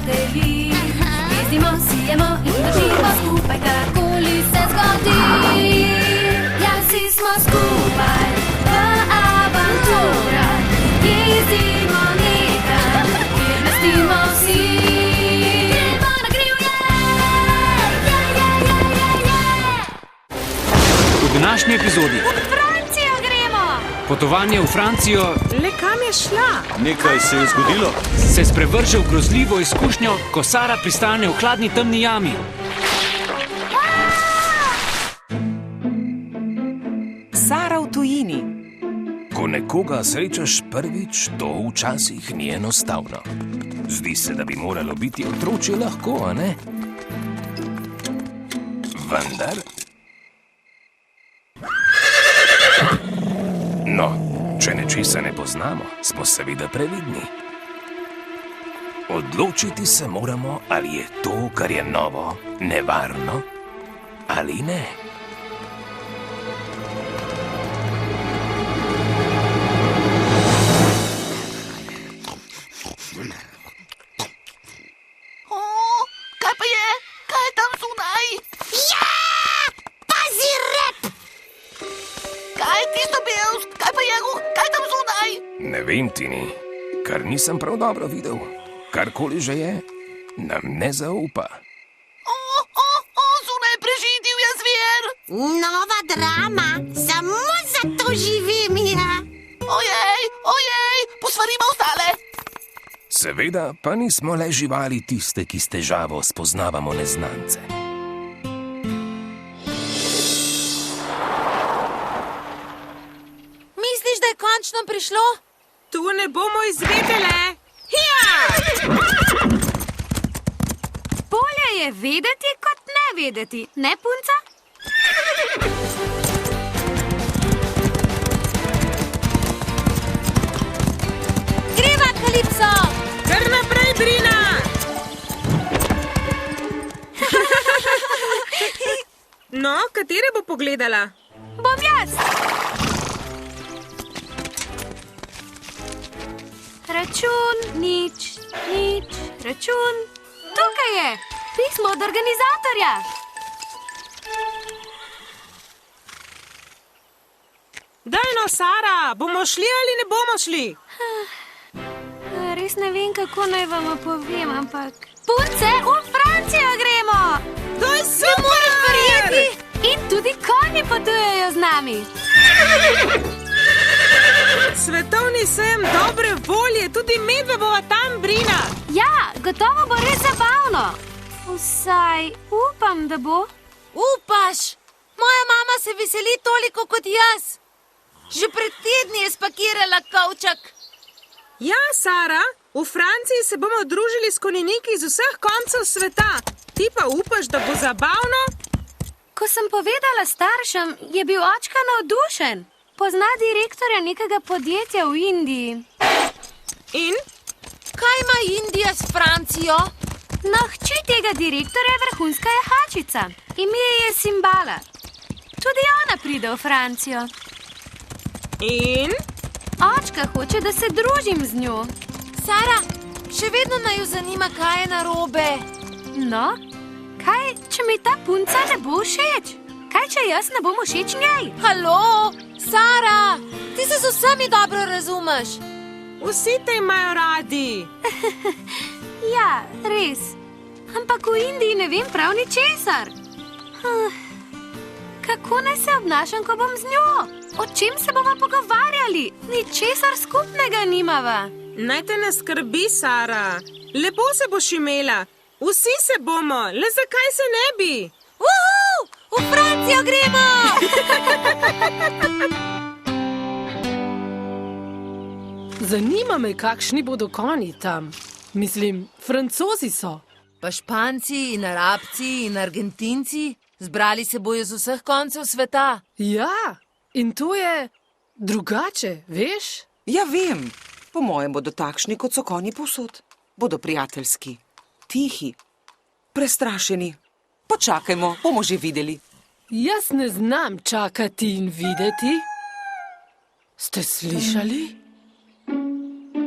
prijatelji. Jezdimo, sijemo in držimo skupaj, karkoli se zgodi. Ja, vsi smo skupaj v avanturah. Jezdimo nekam, kjer mestimo vsi. Gremo na grivje, V današnji epizodi v Francijo gremo. potovanje v Francijo Le kam je šla? Nekaj se je zgodilo. se sprevrže v grozljivo izkušnjo, ko Sara pristane v hladni temni jami. Sara v tujini. Ko nekoga srečaš prvič, to včasih ni enostavno. Zdi se, da bi moralo biti otročje lahko, a ne? Vendar... No, če nečesa ne poznamo, smo seveda previdni. Odločiti se moramo, ali je to, kar je novo, nevarno ali ne. Kaj pa je? Kaj je tam zunaj? Ja! Pazi rep! Kaj je tisto, Bevsk? Kaj pa je? Kaj je tam zunaj? Ne vem, Tini, kar nisem prav dobro videl. Karkoli že je, nam ne zaupa. Zunaj preživel je zver! Nova drama, samo zato živim, ja. Ojej, posvarimo ostale! Seveda pa nismo le živali tiste, ki s težavo spoznavamo neznance. Misliš, da je končno prišlo? Tu ne bomo izvedele. Ja! Bolje je vedeti, kot ne vedeti, ne, punca? Greva, Kalipso! Kar naprej, Brina! No, katere bo pogledala? Bom jaz. Račun, nič, račun. Tukaj je, pismo od organizatorja. Daj no, Sara, bomo šli ali ne bomo šli? Res ne vem, kako naj vam povem, ampak... Punce, v Francijo gremo! To je super! In tudi konji potujejo z nami. Svetovni sejem dobre volje, tudi medve bova tam, Brina. Ja, gotovo bo res zabavno. Vsaj upam, da bo. Upaš? Moja mama se veseli toliko kot jaz. Že pred tedni je spakirala kovček. Ja, Sara, v Franciji se bomo družili s konjeniki iz vseh koncev sveta. Ti pa upaš, da bo zabavno? Ko sem povedala staršem, je bil očka navdušen. Pozna direktorja nekega podjetja v Indiji. In? Kaj ima Indija s Francijo? No, hči tega direktorja je vrhunska jahačica. Ime je Simbala. Tudi ona pride v Francijo. In? Očka hoče, da se družim z njo. Sara, še vedno naju zanima, kaj je narobe. No, kaj, če mi ta punca ne bo všeč? Kaj, če jaz ne bom všeč njej? Halo, Sara, ti se z vsemi dobro razumeš. Vsi te imajo radi. Ja, res. Ampak v Indiji ne vem prav ničesar. Kako naj se obnašam, ko bom z njo? O čem se bomo pogovarjali? Ničesar skupnega nimava. Naj te ne skrbi, Sara. Lepo se boš imela. Vsi se bomo, le zakaj se ne bi? V Francijo gremo! Zanima me, kakšni bodo konji tam. Mislim, Francozi so. Pa Španci in Arabci in Argentinci. Zbrali se bojo z vseh koncev sveta. Ja, in to je drugače, veš? Ja, vem. Po mojem bodo takšni, kot so konji povsod. Bodo prijateljski, tihi, prestrašeni. Počakajmo, bomo že videli. Jaz ne znam čakati in videti. Ste slišali?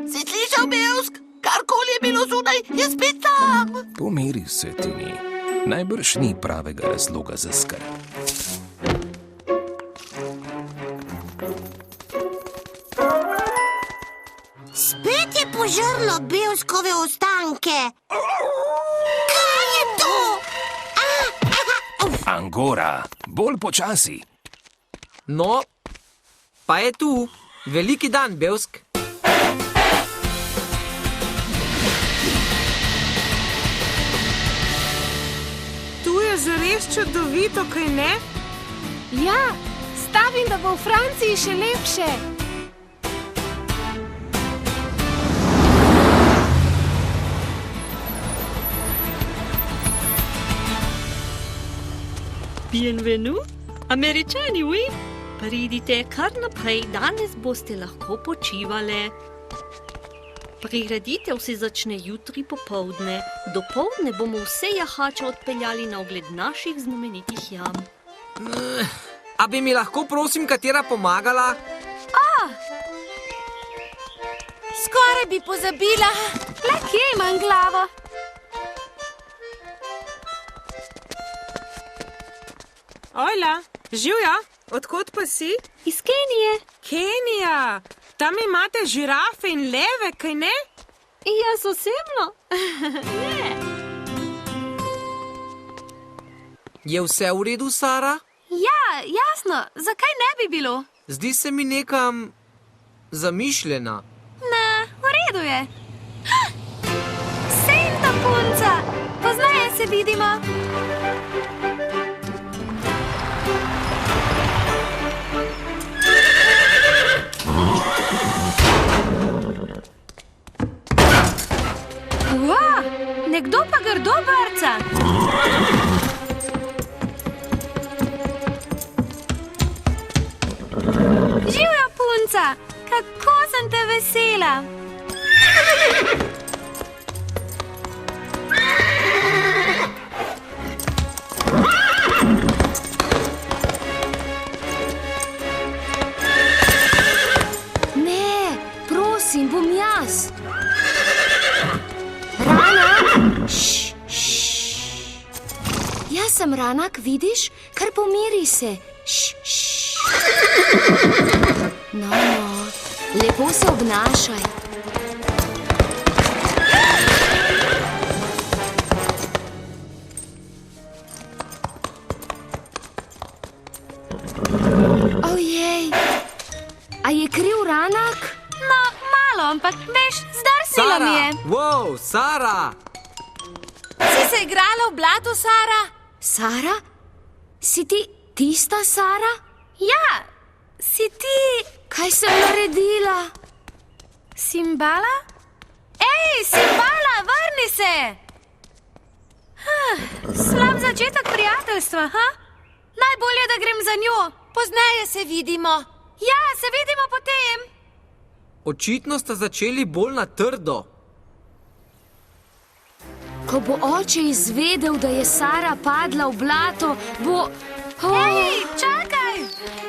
Si slišal, Bevsk? Karkoli je bilo zunaj, je spet tam. Pomiri se, Tini. Najbrž ni pravega razloga za skrb. Spet je požrlo Bevskove ostanke. Kaj je to? Angora, bolj počasi. No, pa je tu. Veliki dan, Bevsk. Tu je zares čudovito, kaj ne? Ja, stavim, da bo v Franciji še lepše. Bienvenue, Američani, oui. Pridite kar naprej, danes boste lahko počivali. Prireditev se začne jutri popoldne. Dopoldne bomo vse jahače odpeljali na ogled naših znamenitih jam. A bi mi lahko, prosim, katera pomagala? Skoraj bi pozabila. Le kje imam glavo? Ojla, živja, odkot pa si? Iz Kenije. Kenija, tam imate žirafe in leve, kaj ne? Jaz osebno? Je vse v redu, Sara? Ja, jasno, zakaj ne bi bilo? Zdi se mi nekam zamišljena. Ne, v redu je. Sejta punca, poznaje se vidimo. Nekdo pa grdo brca. Živja punca, kako sem te vesela. Ne, prosim, bom jaz. Ranak? Jaz sem Ranak, vidiš? Kar pomiri se. No, lepo se obnašaj. Ojej, a je kriv Ranak? No, malo, ampak veš, zdrsnilo mi je. Wow, Sara! Si se igrala v blatu, Sara? Sara? Si ti tista Sara? Ja, si ti Kaj sem naredila? Simbala? Ej, Simbala, vrni se! Slab začetek prijateljstva, ha? Najbolje, da grem za njo. Pozneje se vidimo. Ja, se vidimo potem. Očitno sta začeli bolj na trdo. Ko bo oče izvedel, da je Sara padla v blato, bo... Ej, čakaj!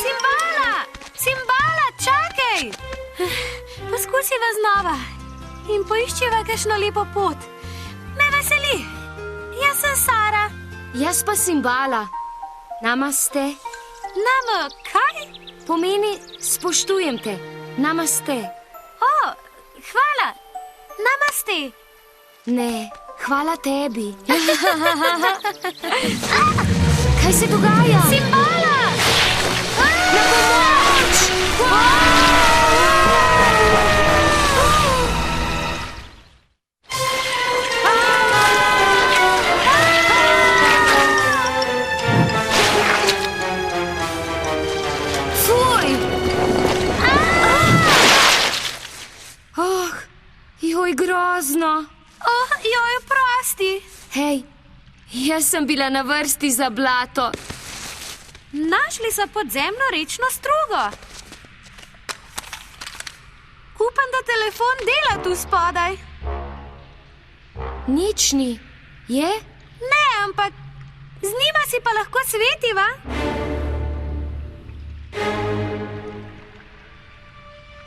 Simbala! Simbala, čakaj! Poskusiva znova in poiščiva kakšno lepo pot. Me veseli. Jaz sem Sara. Jaz pa Simbala. Namaste. Kaj? Pomeni spoštujem te. Namaste. O, hvala. Namaste. Ne, hvala tebi. Kaj se dogaja? Simbala! Na pomoč! Fuj! Joj, grozno. Joj, prosti. Hej, jaz sem bila na vrsti za blato. Našli so podzemno rečno strugo. Upam, da telefon dela tu spodaj. Nič ni. Je? Ne, ampak z njima si pa lahko svetiva.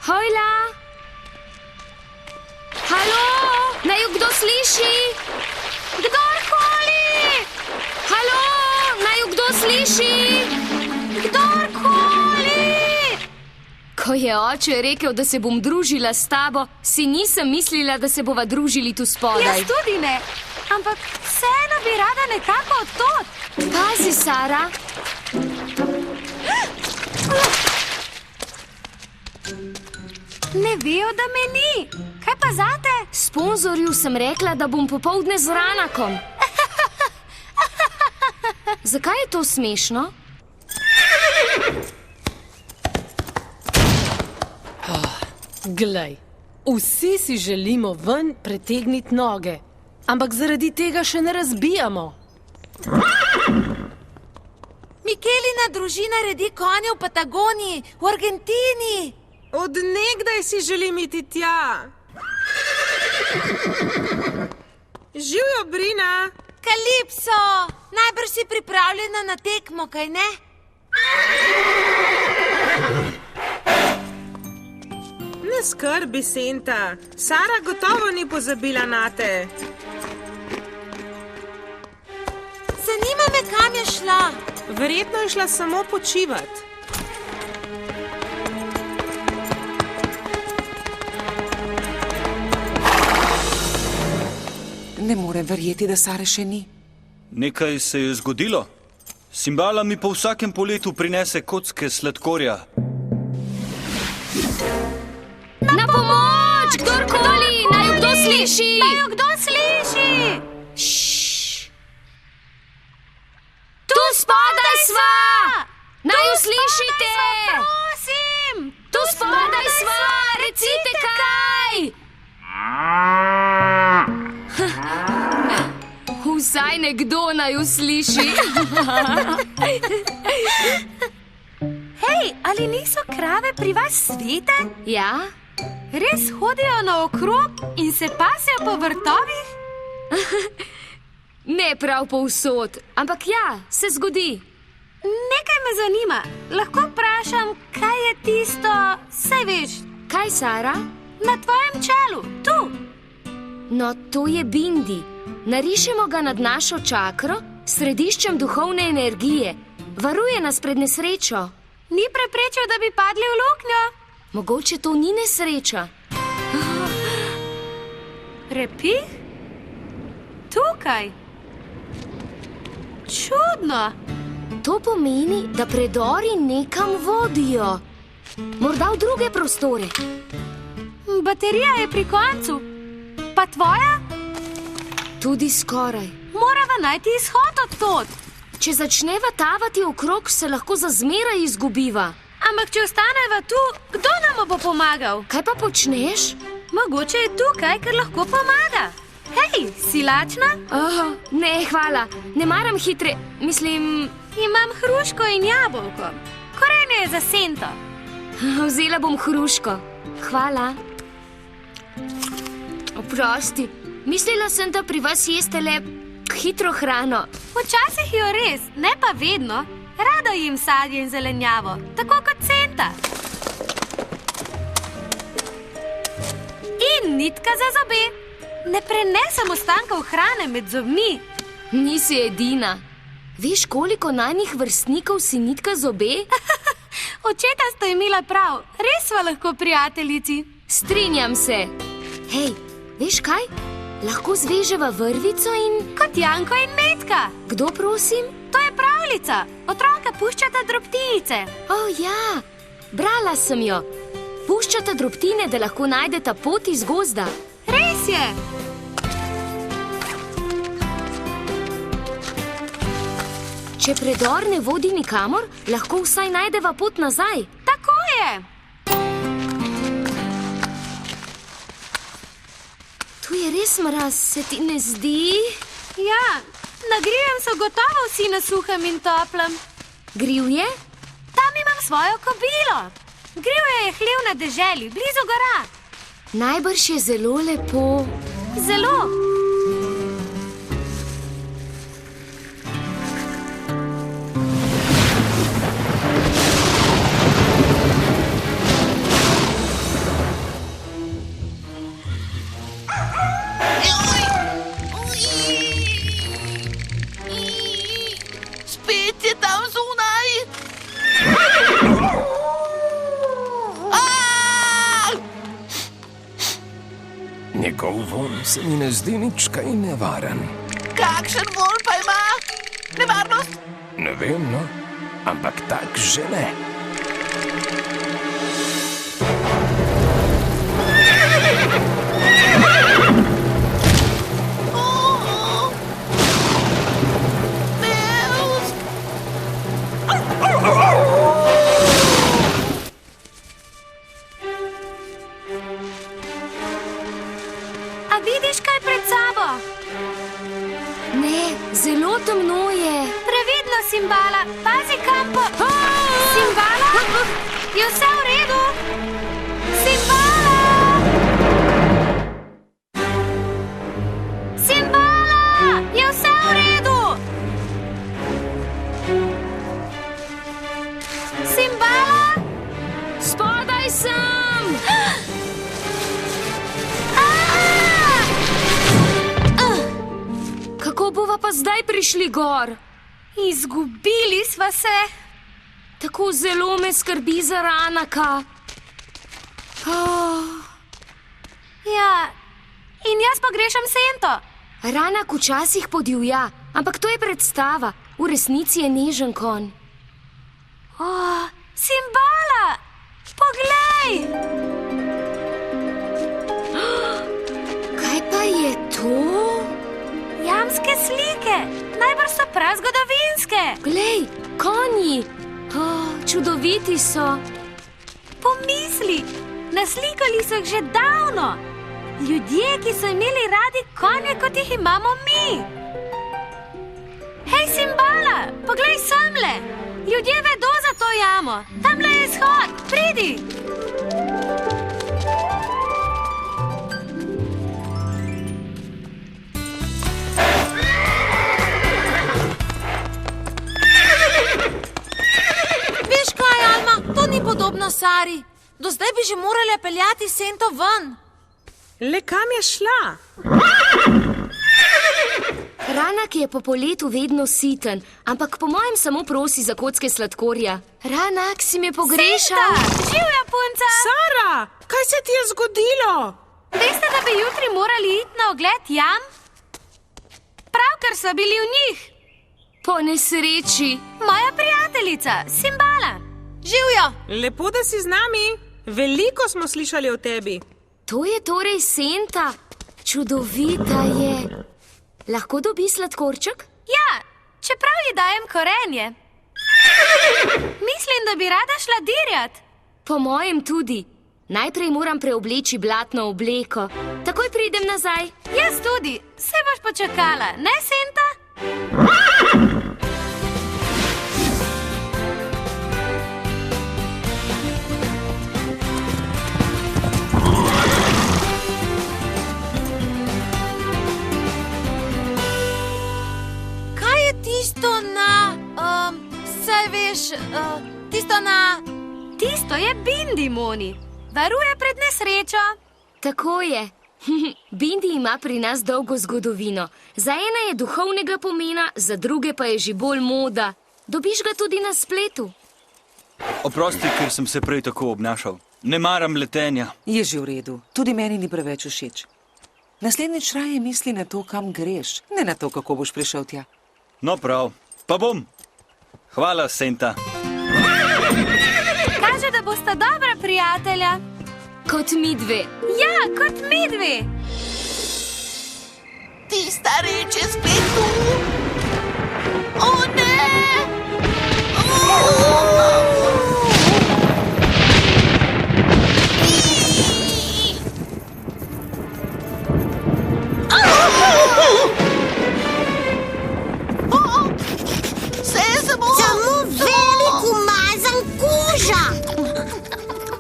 Hojla! Halo! Naj jo kdo sliši? sliši? Kdorkoli! Ko je oče rekel, da se bom družila s tabo, si nisem mislila, da se bova družili tu spodaj. Jaz tudi ne, ampak vseeno bi rada nekako odtot. Pazi, Sara. Ne vejo, da me ni. Kaj pa zate? Sponzorju sem rekla, da bom popoldne z Ranakom. Zakaj je to smešno? Glej, vsi si želimo ven pretegniti noge, ampak zaradi tega še ne razbijamo. Mikelina družina redi konje v Patagoniji, v Argentini. Od nekdaj si želim iti tja. Živjo, Brina. Kalipso, najbrž si pripravljena na tekmo, kaj ne? Ne skrbi, Senta. Sara gotovo ni pozabila nate. Zanima me, kam je šla. Verjetno je šla samo počivat. Ne morem verjeti, da Sare še ni. Nekaj se je zgodilo. Simbala mi po vsakem poletu prinese kocke sladkorja. Na pomoč, kdorkoli! Naj jo kdo sliši! Naj jo kdo sliši! Tu spodaj sva! Naj jo slišite! Prosim! Tu spodaj sva! Recite kaj! Vsaj nekdo naj jo sliši. Hej, ali niso krave pri vas svete? Ja? Res hodijo naokrog in se pasijo po vrtovih? Ne prav povsod, ampak ja, se zgodi. Nekaj me zanima. Lahko vprašam, kaj je tisto, saj veš? Kaj, Sara? Na tvojem čelu, tu. No, to je bindi. Narišemo ga nad našo čakro, središčem duhovne energije. Varuje nas pred nesrečo. Ni preprečil, da bi padli v luknjo? Mogoče to ni nesreča. Repih? Tukaj. Čudno. To pomeni, da predori nekam vodijo. Morda v druge prostore. Baterija je pri koncu. Pa tvoja? Tudi skoraj. Morava najti izhod od tod. Če začneva tavati okrog, se lahko za zmeraj izgubiva. Ampak če ostaneva tu, kdo nam bo pomagal? Kaj pa počneš? Mogoče je tukaj, ker lahko pomaga. Hej, si lačna? Ne, hvala. Ne maram hitre, mislim... Imam hruško in jabolko. Korenje je za Sento. Vzela bom hruško. Hvala. Oprosti. Mislila sem, da pri vas jeste le hitro hrano. Včasih jo res, ne pa vedno. Rada jim sadje in zelenjavo, tako kot Senta. In nitka za zobe. Ne prenesem ostankov hrane med zobmi. Nisi edina. Veš, koliko najnih vrstnikov si nitka zobe? Očeta sta imela prav, res sva lahko prijateljici. Strinjam se. Hej, veš kaj? Lahko zveževa vrvico in... Kot Janko in Metka. Kdo, prosim? To je pravljica. Otroka puščata drobtinice. Ja, brala sem jo. Puščata drobtine, da lahko najdeta pot iz gozda. Res je. Če predor ne vodi nikamor, lahko vsaj najdeva pot nazaj. Tako je. Tu je res mraz, se ti ne zdi? Ja, na grivjem so gotovo vsi na suhem in toplem. Grivje? Tam imam svojo kobilo. Grivje je hlev na deželi, blizu gora. Najbrž je zelo lepo. Zelo. Spet je tam zunaj. Njegov vonj se mi ne zdi nič kaj nevaren. Kakšen vonj pa ima? Nevarnost? Ne vem, no, ampak tak že ne. A vidiš kaj pred sabo? Ne, zelo temno je. Previdno, Simbala, pazi kampo. Simbala, je vse v redu? Simbala! Simbala, je vse v redu? Simbala? Spodaj sem! Kako bova pa zdaj prišli gor? Izgubili sva se. Tako zelo me skrbi za Ranaka. Ja, in jaz pogrešam Sento. Ranak včasih podivja, ampak to je predstava. V resnici je nežen konj. Simbala, poglej! Kaj pa je to? Jamske slike, najbrž so prav zgodovinske. Glej, konji! Čudoviti so. Pomisli, naslikali so jih že davno. Ljudje, ki so imeli radi konje, kot jih imamo mi. Hej, Simbala, poglej semle. Ljudje vedo za to jamo. Tamle je izhod, pridi. Veš kaj, Alma, to ni podobno Sari. Do zdaj bi že morali peljati Sento ven. Le kam je šla? Ranak je po poletu vedno siten, ampak po mojem samo prosi za kocke sladkorja. Ranak, si me pogrešal? Senta, živja punca! Sara, kaj se ti je zgodilo? Veste, da bi jutri morali iti na ogled jam? Pravkar so bili v njih. Po nesreči. Moja prijateljica, Simbala. Živjo! Lepo, da si z nami. Veliko smo slišali o tebi. To je torej Senta. Čudovita je. Lahko dobi sladkorček? Ja, čeprav ji dajem korenje. Mislim, da bi rada šla dirjat. Po mojem tudi. Najprej moram preobleči blatno obleko. Takoj pridem nazaj. Jaz tudi. Se boš počakala, ne, Senta? Kaj je tisto na... saj veš, tisto na... Tisto je Bindi, Moni. Varuje pred nesrečo. Tako je. Bindi ima pri nas dolgo zgodovino. Za ena je duhovnega pomena, za druge pa je že bolj moda. Dobiš ga tudi na spletu. Oprosti, ker sem se prej tako obnašal. Ne maram letenja. Je že v redu. Tudi meni ni preveč všeč. Naslednjič raje misli na to, kam greš, ne na to, kako boš prišel tja. No prav, pa bom. Hvala, Senta. Kaže, da bosta dobra prijatelja. Kot midve. Ja, kot midve. Ti stareče spet tu. O ne! Samo velik umazan kuža.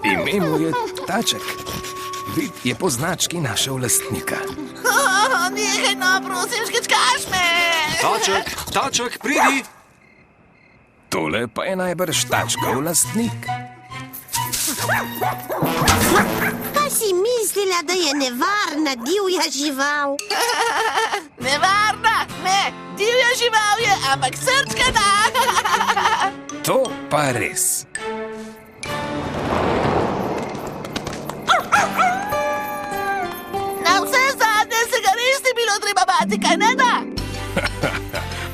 Ime mu je Taček. Vid je po znački našel lastnika. Nehaj, no, prosim, škečkaš me. Taček, pridi. Tole pa je najbrž Tačkov lastnik. Pa si mislila, da je nevarna divja žival? Nevarna? Ne, divja žival je, ampak srčkana. To pa res. Na vse za treba bati, kaj ne da?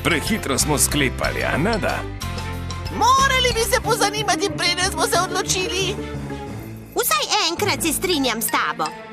Prehitro smo sklepali, a ne da? Morali bi se pozanimati, preden smo se odločili. Vsaj enkrat se strinjam s tabo.